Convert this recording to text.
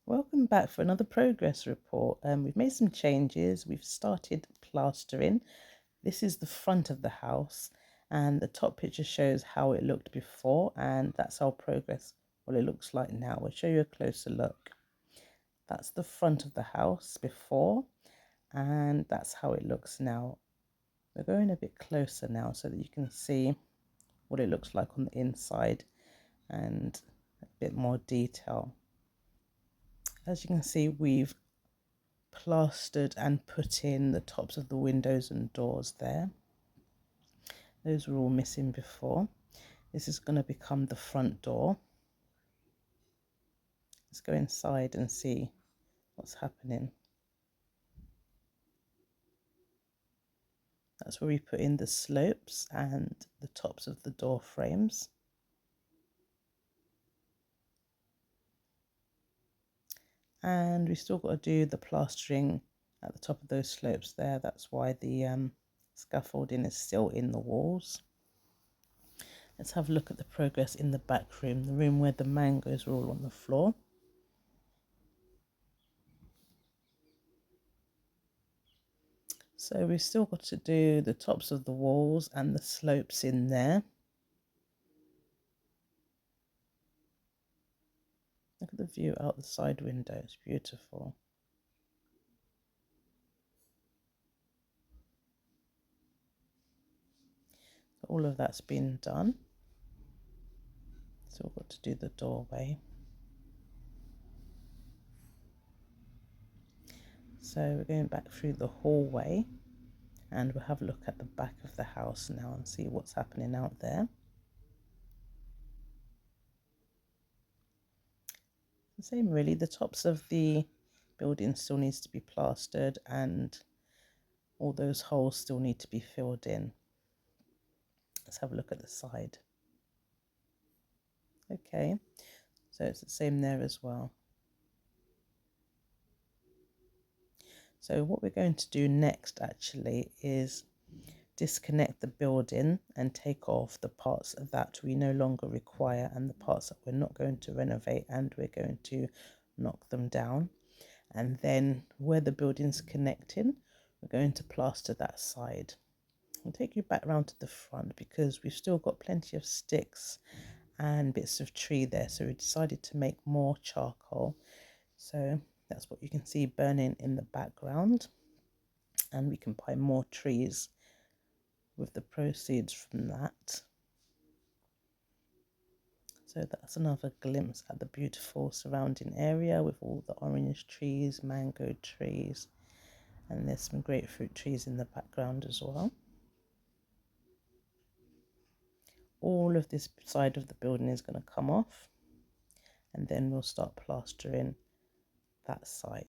Welcome back for another progress report. We've made some changes. We've started plastering. This is the front of the house, and the top picture shows how it looked before, and that's our progress, what it looks like now. I'll show you a closer look. That's the front of the house before, and that's how it looks now. We're going a bit closer now so that you can see what it looks like on the inside and a bit more detail. As you can see, we've plastered and put in the tops of the windows and doors there. Those were all missing before. This is going to become the front door. Let's go inside and see what's happening. That's where we put in the slopes and the tops of the door frames. And we still got to do the plastering at the top of those slopes there. That's why the scaffolding is still in the walls. Let's have a look at the progress in the back room, the room where the mangoes are all on the floor. So we've still got to do the tops of the walls and the slopes in there. Look at the view out the side window, it's beautiful. All of that's been done. So we've got to do the doorway. So we're going back through the hallway and we'll have a look at the back of the house now and see what's happening out there. The same really, the tops of the building still needs to be plastered and all those holes still need to be filled in. Let's have a look at the side. Okay, so it's the same there as well. So what we're going to do next actually is disconnect the building and take off the parts that we no longer require and the parts that we're not going to renovate, and we're going to knock them down. And then where the building's connecting, we're going to plaster that side. I'll take you back round to the front because we've still got plenty of sticks and bits of tree there, so we decided to make more charcoal. So that's what you can see burning in the background, and we can buy more trees with the proceeds from that. So that's another glimpse at the beautiful surrounding area with all the orange trees, mango trees, and there's some grapefruit trees in the background as well. All of this side of the building is going to come off, and then we'll start plastering that side.